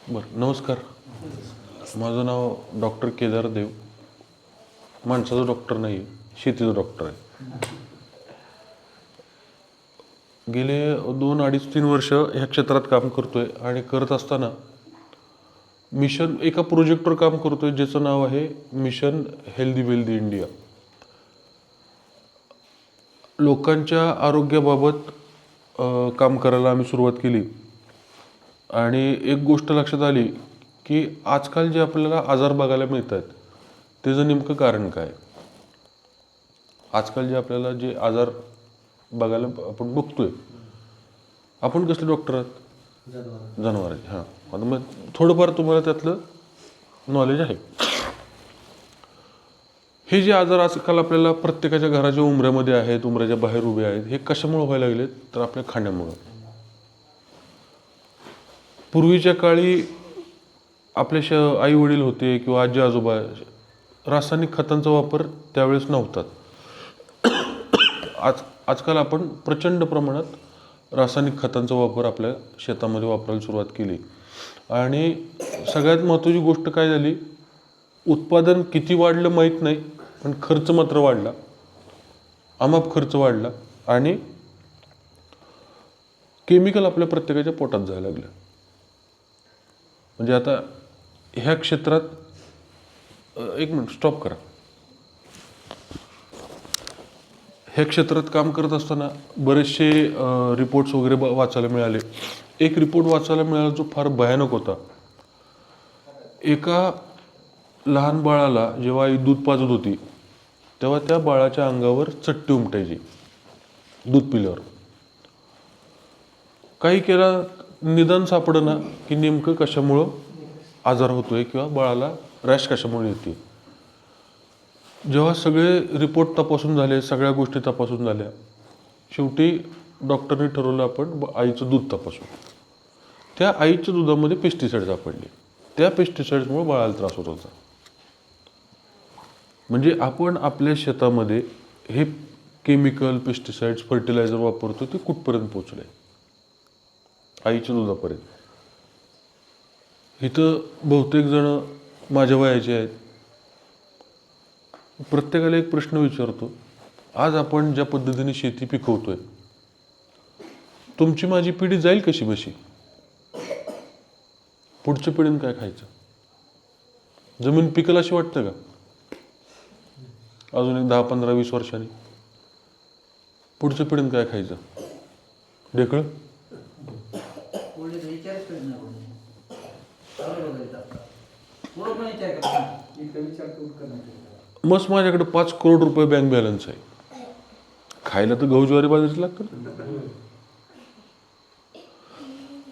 बरं, नमस्कार. माझं नाव डॉक्टर केदार देव. माणसाचा डॉक्टर नाही आहे, शेतीचा डॉक्टर आहे. गेले 2-2.5-3 वर्ष ह्या क्षेत्रात काम करतोय आणि करत असताना एका प्रोजेक्टवर काम करतोय ज्याचं नाव आहे मिशन हेल्दी वेल्दी इंडिया. लोकांच्या आरोग्याबाबत काम करायला आम्ही सुरुवात केली आणि एक गोष्ट लक्षात आली की आजकाल जे आपल्याला आजार बघायला मिळत आहेत त्याचं नेमकं कारण काय. आजकाल जे आजार बघायला आपण बघतोय, आपण कसले डॉक्टर आहात? जनावरांचे. हां, आता मग थोडंफार तुम्हाला त्यातलं नॉलेज आहे. हे जे आजार आजकाल आपल्याला प्रत्येकाच्या घराच्या उंबऱ्यामध्ये आहेत, उंबऱ्याच्या बाहेर उभे आहेत, हे कशामुळे व्हायला लागलेत? तर आपल्या खाण्यामुळं. पूर्वीच्या काळी आपले आई वडील होते किंवा आजी आजोबा, रासायनिक खतांचा वापर त्यावेळेस नव्हता. आजकाल आपण प्रचंड प्रमाणात रासायनिक खतांचा वापर आपल्या शेतामध्ये वापरायला सुरुवात केली आणि सगळ्यात महत्त्वाची गोष्ट काय झाली, उत्पादन किती वाढलं माहीत नाही, पण खर्च मात्र वाढला, अमाप खर्च वाढला आणि केमिकल आपल्या प्रत्येकाच्या पोटात जायला लागलं. म्हणजे आता ह्या क्षेत्रात एक मिनिट स्टॉप करा. ह्या क्षेत्रात काम करत असताना बरेचसे रिपोर्ट्स वगैरे वाचायला मिळाले. एक रिपोर्ट वाचायला मिळाला जो फार भयानक होता. एका लहान बाळाला जेव्हा आई दूध पाजत होती तेव्हा त्या बाळाच्या अंगावर चट्टी उमटायची दूध पिल्यावर. काही केला निदान सापडना की नेमकं कशामुळं आजार होतोय किंवा बाळाला रॅश कशामुळे येते. जेव्हा सगळे रिपोर्ट तपासून झाले, सगळ्या गोष्टी तपासून झाल्या, शेवटी डॉक्टरने ठरवलं आपण आईचं दूध तपासू. त्या आईच्या दुधामध्ये पेस्टिसाईड सापडले. त्या पेस्टिसाईड्समुळे बाळाला त्रास होत होता. म्हणजे आपण आपल्या शेतामध्ये हे केमिकल, पेस्टिसाईड्स, फर्टिलायझर वापरतो ते कुठपर्यंत पोचले? आईच्या दुधापर्यंत. इथं बहुतेक जण माझ्या वयाचे आहेत. प्रत्येकाला एक प्रश्न विचारतो, आज आपण ज्या पद्धतीने शेती पिकवतोय, तुमची माझी पिढी जाईल कशी बशी? पुढच्या पिढीने काय खायचं? जमीन पिकल अशी वाटतं का अजून एक 10-15-20 वर्षांनी? पुढच्या पिढीने काय खायचं? ढेकळं? मस्त माझ्याकडे 5 करोड रुपये बँक बॅलन्स आहे. खायला तर गहू ज्वारी बाजरीच लागतं.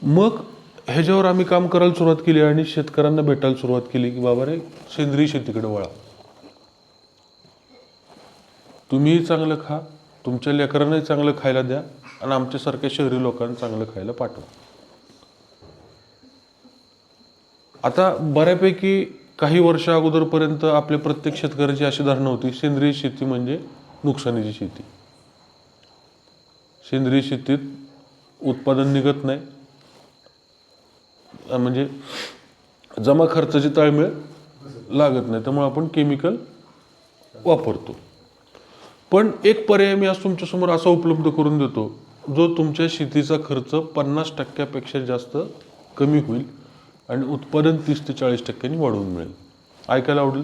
मग ह्याच्यावर आम्ही काम करायला सुरुवात केली आणि शेतकऱ्यांना भेटायला सुरुवात केली की बाबा रे, सेंद्रिय शेतीकडे वळा. तुम्हीही चांगलं खा, तुमच्या लेकरांनाही चांगलं खायला द्या आणि आमच्यासारख्या शहरी लोकांना चांगलं खायला पाठवा. आता बऱ्यापैकी काही वर्ष अगोदरपर्यंत आपल्या प्रत्येक शेतकऱ्याची अशी धारणा होती, सेंद्रिय शेती म्हणजे नुकसानीची शेती. सेंद्रिय शेतीत उत्पादन निघत नाही, म्हणजे जमा खर्चाची ताळमेळ लागत नाही, त्यामुळे आपण केमिकल वापरतो. पण एक पर्याय मी आज तुमच्यासमोर असा उपलब्ध करून देतो जो तुमच्या शेतीचा खर्च 50% जास्त कमी होईल आणि उत्पादन 30 ते 40% वाढवून मिळेल. ऐकायला आवडेल?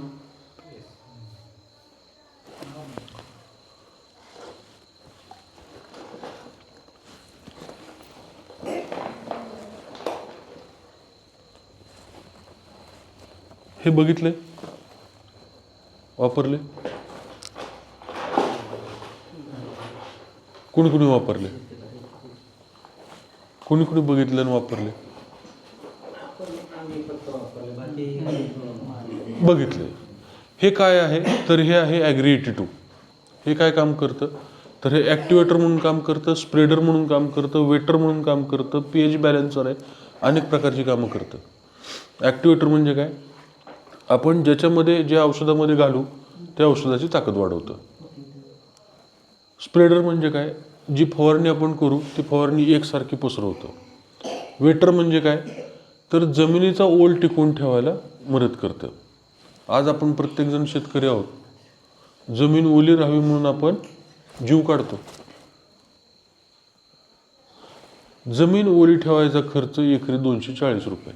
हे बघितले, वापरले? कुणी कुणी वापरले? कुणी कुणी बघितलं आणि वापरले? बघितले. हे काय आहे तर हे आहे ॲग्री 82. हे काय काम करतं तर हे ॲक्टिवेटर म्हणून काम करतं, स्प्रेडर म्हणून काम करतं, वेटर म्हणून काम करतं, pH बॅलन्सर आहे, अनेक प्रकारची कामं करतं. ॲक्टिवेटर म्हणजे काय? आपण ज्याच्यामध्ये जे औषधामध्ये घालू त्या औषधाची ताकद वाढवतं. स्प्रेडर म्हणजे काय? जी फवारणी आपण करू ती फवारणी एकसारखी पसरवतं. वेटर म्हणजे काय? तर जमिनीचा ओल टिकवून ठेवायला मदत करतं. आज आपण प्रत्येकजण शेतकरी आहोत. जमीन ओली राहावी म्हणून आपण जीव काढतो. जमीन ओली ठेवायचा खर्च एकरी 240 रुपये.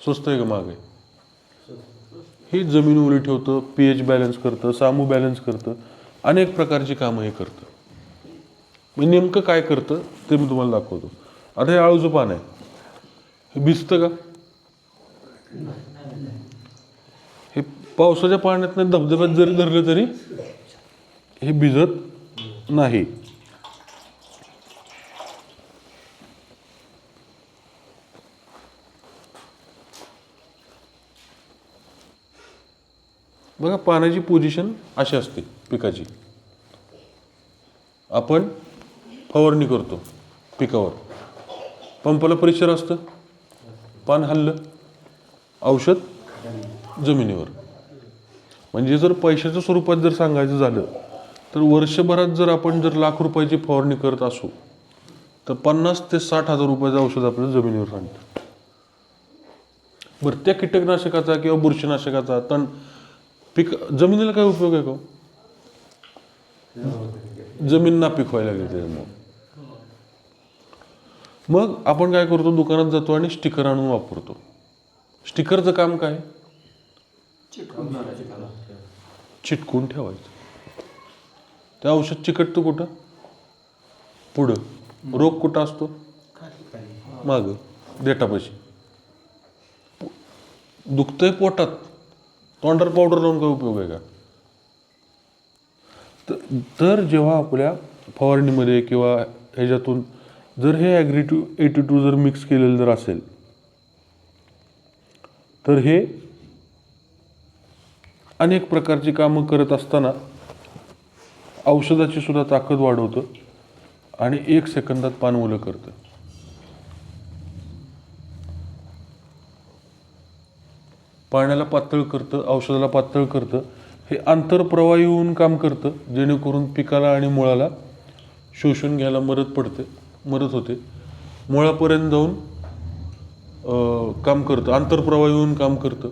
स्वस्त आहे का महाग आहे? ही जमीन ओली ठेवतं, pH बॅलन्स करतं, सामू बॅलन्स करतं, अनेक प्रकारची कामं हे करतं. मी नेमकं काय करतं ते मी तुम्हाला दाखवतो. आता हे आळूचं पान आहे, हे भिजतं का? हे पावसाच्या पाण्यात नाही, धबधब्यात जरी धरलं तरी हे भिजत नाही. बघा, पाण्याची पोझिशन अशी असते पिकाची. आपण फवारणी करतो पिकावर, पंपाला प्रेशर असतं, पान हललं, औषध जमिनीवर. म्हणजे जर पैशाच्या स्वरूपात जर सांगायचं झालं तर वर्षभरात जर आपण जर लाख रुपयाची फवारणी करत असू तर 50 ते 60 हजार रुपयाचं औषध आपल्याला जमिनीवर सांगतं. बरं, त्या कीटकनाशकाचा किंवा बुरशीनाशकाचा तण जमिनीला काय उपयोग आहे का? जमीन नापीक व्हायला लागली त्याच्यामुळे. मग आपण काय करतो, दुकानात जातो आणि स्टिकर आणून वापरतो. स्टिकरचं काम काय? चिटकून ठेवायचं. ते औषध चिकटतं कुठं? पुढं. रोग कुठं असतो? मागं, देठापाशी. दुखतंय पोटात, तोंडावर पावडर लावून काय उपयोग आहे का? तर जेव्हा आपल्या फवारणीमध्ये किंवा ह्याच्यातून जर हे ॲग्री 82 जर मिक्स केलेलं जर असेल तर हे अनेक प्रकारची कामं करत असताना औषधाची सुद्धा ताकद वाढवतं आणि 1 सेकंदात पान ओलं करतं. पाण्याला पातळ करतं, औषधाला पातळ करतं. हे आंतरप्रवाह येऊन काम करतं, जेणेकरून पिकाला आणि मुळाला शोषून घ्यायला मदत होते. मुळापर्यंत जाऊन काम करतं, आंतरप्रवाह येऊन काम करतं.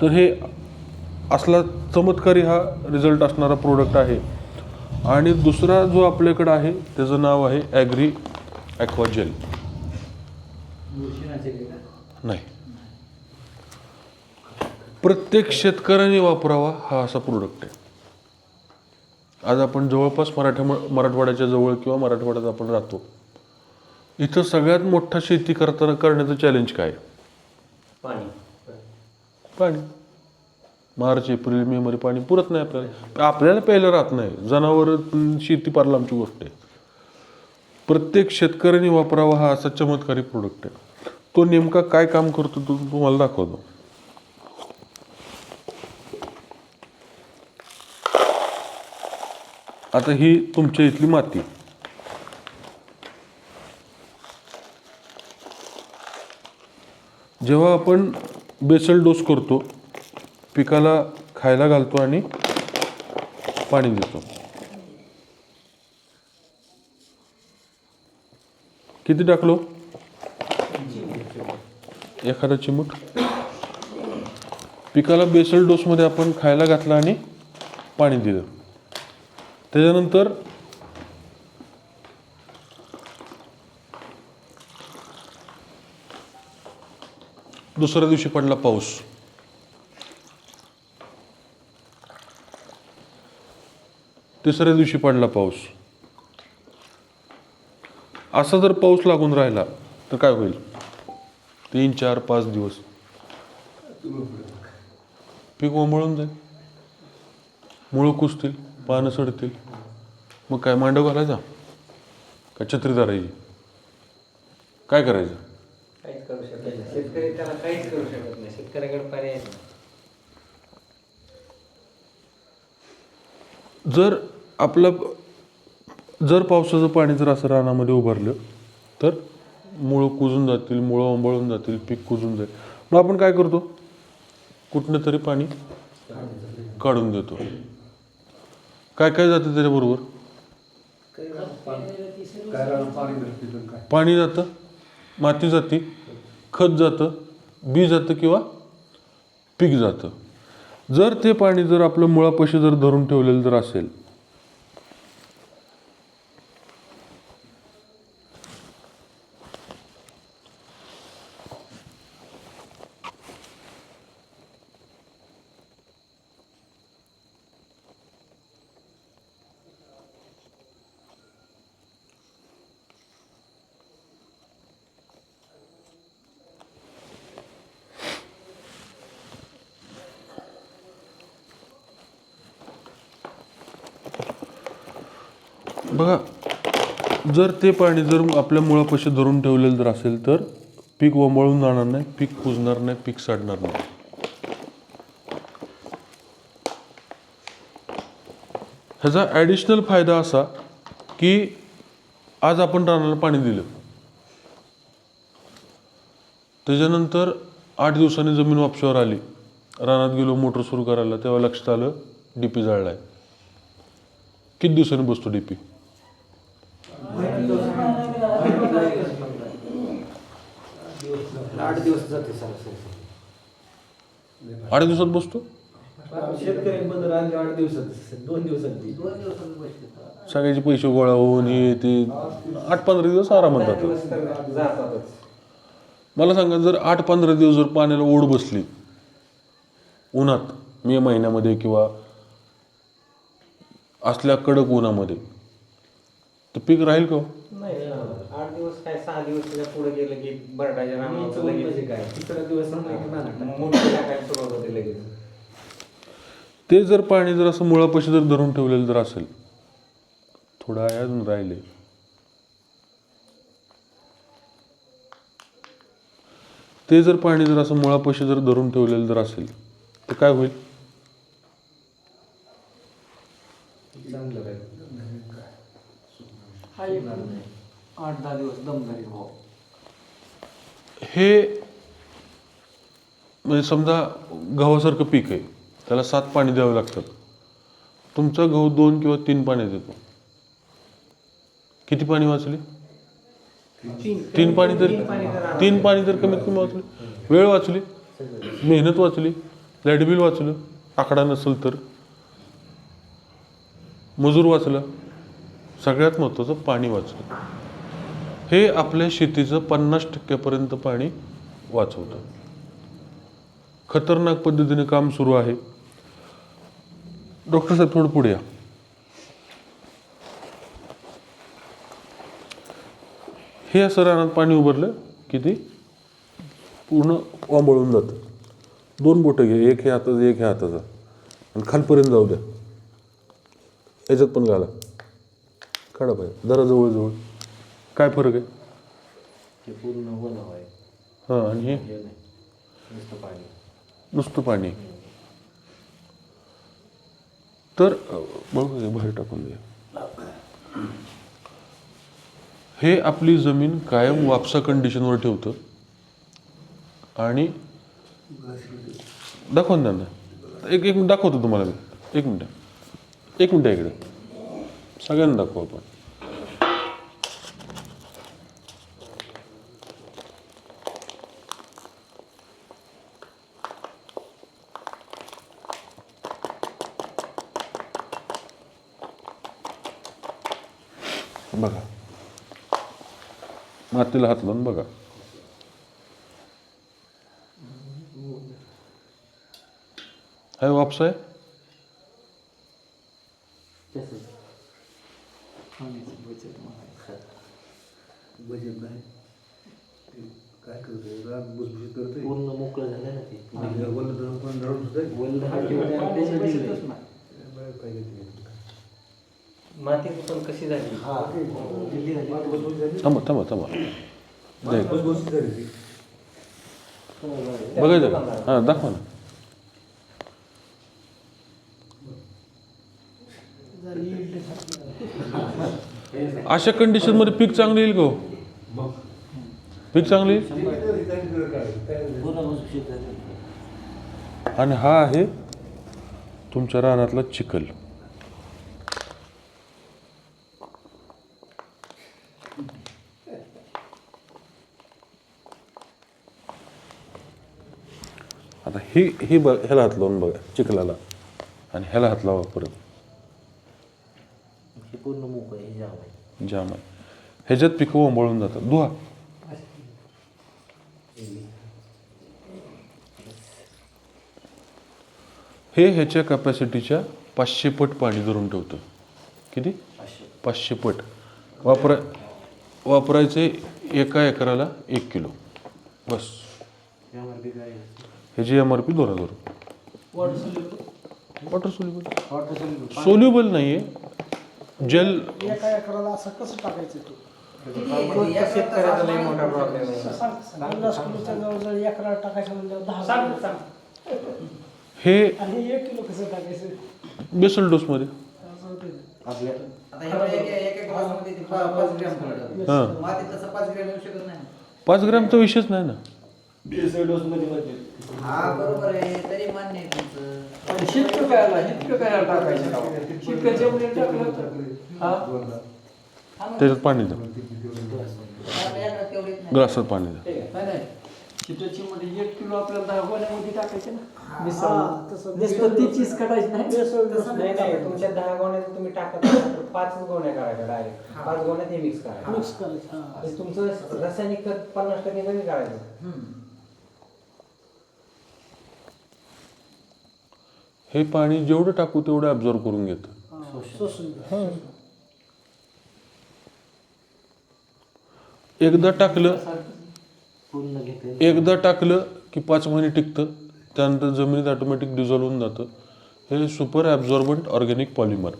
तर हे असला चमत्कारी हा रिझल्ट असणारा प्रोडक्ट आहे. आणि दुसरा जो आपल्याकडे आहे त्याचं नाव आहे ॲग्री ॲक्वा जेल. नाही, प्रत्येक शेतकऱ्याने वापरावा हा असा प्रोडक्ट आहे. आज आपण जवळपास मराठवाड्याच्या जवळ किंवा मराठवाड्यात आपण राहतो. इथं सगळ्यात मोठा शेती करण्याचं चॅलेंज काय? पाणी. मार्च, एप्रिल, मे मध्ये पाणी पुरत नाही आपल्याला प्यायला राहत नाही. जनावर, शेती पार लांबची गोष्ट आहे. प्रत्येक शेतकऱ्याने वापरावा हा असा चमत्कारी प्रोडक्ट आहे. तो नेमका काय काम करतो तो तुम्हाला दाखवतो. आता ही तुमच्या इथली माती. जेव्हा आपण बेसल डोस करतो, पिकाला खायला घालतो आणि पाणी देतो. किती टाकलो? एखादा चिमूट. पिकाला बेसल डोसमध्ये आपण खायला घातलं आणि पाणी दिलं. त्याच्यानंतर दुसऱ्या दिवशी पडला पाऊस. तिसऱ्या दिवशी पडला पाऊस. असा जर पाऊस लागून राहिला तर काय होईल? 3, 4, 5 दिवस पीक ओंबळून जाईल, मुळं कुजतील, पानं सडतील. मग काय मांडव घालायचा का छत्री धरायची? काय करायचं? काहीच करू शकत नाही शेतकरी, त्याला काहीच करू शकत नाही. शेतकऱ्याकडे पर्याय नाही. जर पावसाचं पाणी जर असं रानामध्ये उभारलं तर मुळं कुजून जातील, मुळं ओंबळून जातील, पीक कुजून जाईल. मग आपण काय करतो? कुठनं तरी पाणी काढून देतो. काय काय जातं त्याच्याबरोबर? पाणी जातं, माती जाते, खत जातं, बी जातं किंवा पीक जातं. जर ते पाणी जर आपलं मुळापाशी जर धरून ठेवलेलं जर असेल बघा, जर ते पाणी जर आपल्या मुळापाशी धरून ठेवलेलं जर असेल तर पीक वंबळून जाणार नाही, पीक कुजणार नाही, पीक सडणार नाही. ह्याचा ॲडिशनल फायदा असा की आज आपण रानाला पाणी दिलं, त्याच्यानंतर 8 दिवसांनी जमीन वापशावर आली, रानात गेलो मोटर सुरू करायला, तेव्हा लक्षात आलं डीपी जळलाय. किती दिवसांनी बसतो डीपी? 8 दिवस जाते सरासरी. 8 दिवसात बसतो. शेतकऱ्यांबद्दल आले 8 दिवसात, 2 दिवसात सगळ्याचे पैसे गोळा होऊन हे ते 8-15 दिवस आरामात जातात. दिवस तर जातातच. मला सांगा, जर 8-15 दिवस जर पाण्याला ओढ बसली उन्हात, मे महिन्यामध्ये किंवा असल्या कडक उन्हामध्ये, तर पीक राहील का? नाही, 8 दिवस काय 6 दिवस त्याच्या पुढे गेलं की बरडाच्या रानावर लगेच काय 3रा दिवस मोठी टाकायला सुरुवात होते लगेच. ते जर पाणी जर असं मुळापाशी जर धरून ठेवलेलं जर असेल, थोडं आहे अजून राहिले, ते जर पाणी जर असं मुळापाशी जर धरून ठेवलेलं जर असेल तर काय होईल? चांगलं राहील. 8-10 दिवस दमदारी भाव. हे म्हणजे समजा गव्हासारखं पीक आहे, त्याला 7 पाणी द्यावं लागतात. तुमचा गहू 2 किंवा 3 पाणी देतो. किती पाणी वाचले? 3 पाणी तर 3 पाणी तर कमीत कमी वाचले. वेळ वाचली, मेहनत वाचली, लाईट बिल वाचलं, आकडा नसेल तर मजूर वाचला, सगळ्यात महत्त्वाचं पाणी वाचलं. हे आपल्या शेतीचं 50% पाणी वाचवतं. खतरनाक पद्धतीने काम सुरू आहे. डॉक्टर साहेब थोडं पुढे या. हे असं रानात पाणी उभरलं की ते पूर्ण वांबळून जातं. 2 बोटं घे, एक हे हाताचं एक हे हाताचं, आणि खालपर्यंत जाऊ द्या. याच्यात पण घाला, काढा पाहिजे जरा जवळ. काय फरक आहे? हे पूर्ण वनाव आहे. हां, आणि हे हे नाही, नुसतं पाणी. नुसतं पाणी. तर बघू, बाहेर टाकून द्या. हे आपली जमीन कायम वापसा कंडिशनवर ठेवतं. आणि दाखवा ना, एक मिनिट दाखवतो तुम्हाला मी. एक मिनिट इकडे सगळ्यांना दाखवू आपण. बघा, मातीला हात लावून बघा. हाय वापसा आहे. बजेट नाही काय करतोय, रात भुसभुशीत करतोय. पूर्ण मोकळं झालं ना ते. वल्ल धरून पण धरून सुद्धा माती पण कशी झाली? थांबा. भुसभुशीत झाली ती. बघायचं. हां, दाखवा ना. अशा कंडिशन मध्ये पीक चांगलं येईल का? पीक चांगलं येईल. आणि हा आहे तुमच्या रानातला चिखल. आता ही बघ, ह्याला हात लावून बघा चिखलाला आणि ह्याला हात लावा परत. हे पूर्ण मोकळं हे जाम आहे. जाम आहे. ह्याच्यात पिकं ओंबळून जातात. धुवा. हे ह्याच्या कॅपॅसिटीच्या 500 पट पाणी धरून ठेवतं. किती? 500 पट. वापरायचे एका एकराला 1 किलो बस. ह्याची MRP 2000 रुपये. वॉटर सोल्युबल नाही आहे. जेल एका एकराला असं कसं टाकायचं ते? शेतकऱ्याचा लई मोठा प्रॉब्लेम आहे. 50 किलोच्या जवळजवळ एकराला टाकायचं म्हणजे 10 हे आणि 1 किलो कसं टाकायचं? बेसल डोसमध्ये. असं होतं. आपल्या आता हे एक ग्लासमध्ये ते 5 ग्रॅम पडतं. हां मातीत तसं 5 ग्रॅम येऊ शकत नाही. 5 ग्रॅमचा विषयच नाही ना. हा बरोबर आहे, तरी मान्य आहे तुमचं. शिटकं काय टाकायचं शिटकं जेवढे टाकलं तर त्याच्यात पाणी द्या. आपल्या याकडे तेवढीच नाही. ग्लासात पाणी द्या. नाही शिटाची मध्ये 1 किलो आपल्याला 10 गोण्यामध्ये टाकायचे ना. हां, तसं नुसतं ती चीज काढायची नाही. नाही तुमच्या 10 गोण्याचं तुम्ही टाकत असाल तर 5 गोण्या करायच्या डायरेक्ट. 5 गोण्यात हे मिक्स करायचं. मिक्स करायचं. हां. म्हणजे तुमचं रासायनिक खत 50% कमी करायचं. हे पाणी जेवढं टाकू तेवढं ॲब्झॉर्व करून घेतं. शोषून घ्या. एकदा टाकलं पूर्ण घेते. एकदा टाकलं की 5 महिने टिकतं. त्यानंतर जमिनीत ऑटोमॅटिक डिझॉल्व्ह होऊन जातं. हे सुपर ॲब्झॉर्बंट ऑर्गॅनिक पॉलिमर.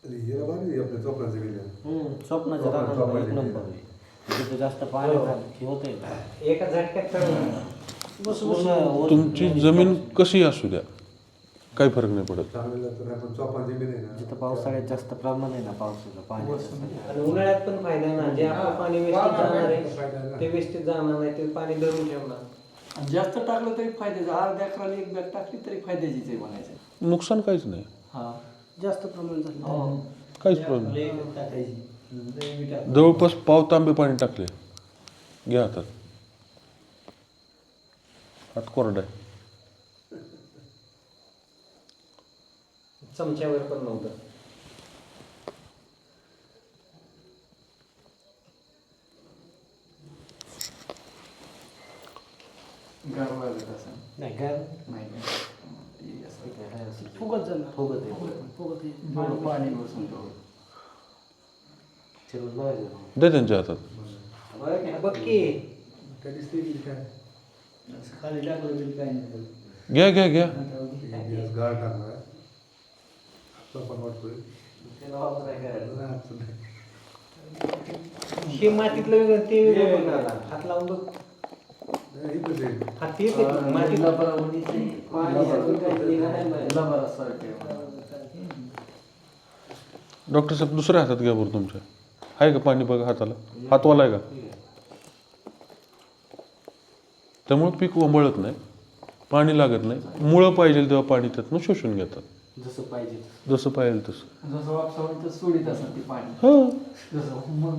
आणि याला भारी आहे आपल्या चोपडाचं गेल्या. स्वप्नाच्या रानाला एक नंबर आहे. तिथं जास्त पाणी होतंय. एका झटक्यात करून तुमची जमीन कशी असू द्या काही फरक नाही पडत. चांगलं तर आपण चोपा जमीन आहे ना. जिथं पावसाळ्यात जास्त प्रमाण आहे ना पावसाचं पाणी आणि उन्हाळ्यात पण फायदा आहे ना. जे आपलं पाणी वेस्टेज जाणार आहे ते वेस्टेज जाणार नाही. ते पाणी धरून ठेवणार. आणि जास्त टाकलं तरी फायद्याचं. अर्ध्या एकराला 1 बॅग टाकली तरी फायद्याचीच आहे म्हणायचं. नुकसान काहीच नाही. हा जास्त प्रमाण झालं. काहीच प्रॉब्लेम नाही. जवळपास पाव तांबे पाणी टाकले. घ्या हातात. हात कोरडा आहे. चमच्यावर पण नव्हतं. गार व्हायला तसं. नाही काय फुगत जाणार. फुगत आहे. फुगत आहे. जेवढं पाणी बसून ठेवलं. चिरून बघायचं. द्या त्यांच्या हातात. बघ की काय दिसतंय की काय? खाली टाकलं तरी काही नाही. घ्या घ्या घ्या. गॅस गाळ टाकणार आहे. चोपा वाटतोय. त्याला वापर काय करायचं. नाही, अडचण नाही. हे मातीतलं वेगळं ते वेगळं बघणार. हात लावून बघ. नाही, इथंच आहे. हात तेच आहे. मातीतलं डॉक्टर साहेब दुसऱ्या हातात घ्या बरं तुमच्या. आहे का पाणी बघा हाताला. हातवाला आहे का? त्यामुळे पीक ओंबळत नाही. पाणी लागत नाही. मुळं पाहिजे तेव्हा पाणी त्यातनं शोषून घेतात. जसं पाहिजे जसं पाहिजे तसं. जसं वापसावून तर सोडीत असं ते पाणी. हां. जसं मग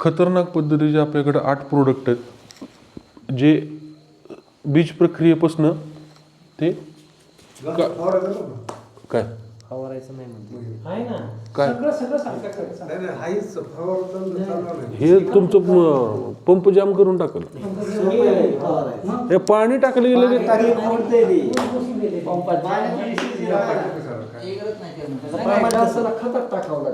खतरनाक पद्धतीचे आपल्याकडे 8 प्रोडक्ट आहेत जे बीज प्रक्रियेपासनं ते गाळ आवडायचं ना. काय फवारायचं नाही म्हणते. आहे ना. काय सगळं सारखं करायचं. नाही नाही हाच फवारा चालणार नाही. हे तुमचं पंप जाम करून टाकलं. हे पाणी टाकलं गेलं की पंपात काय? हे करत नाही ते. खतात टाकावं लागेल.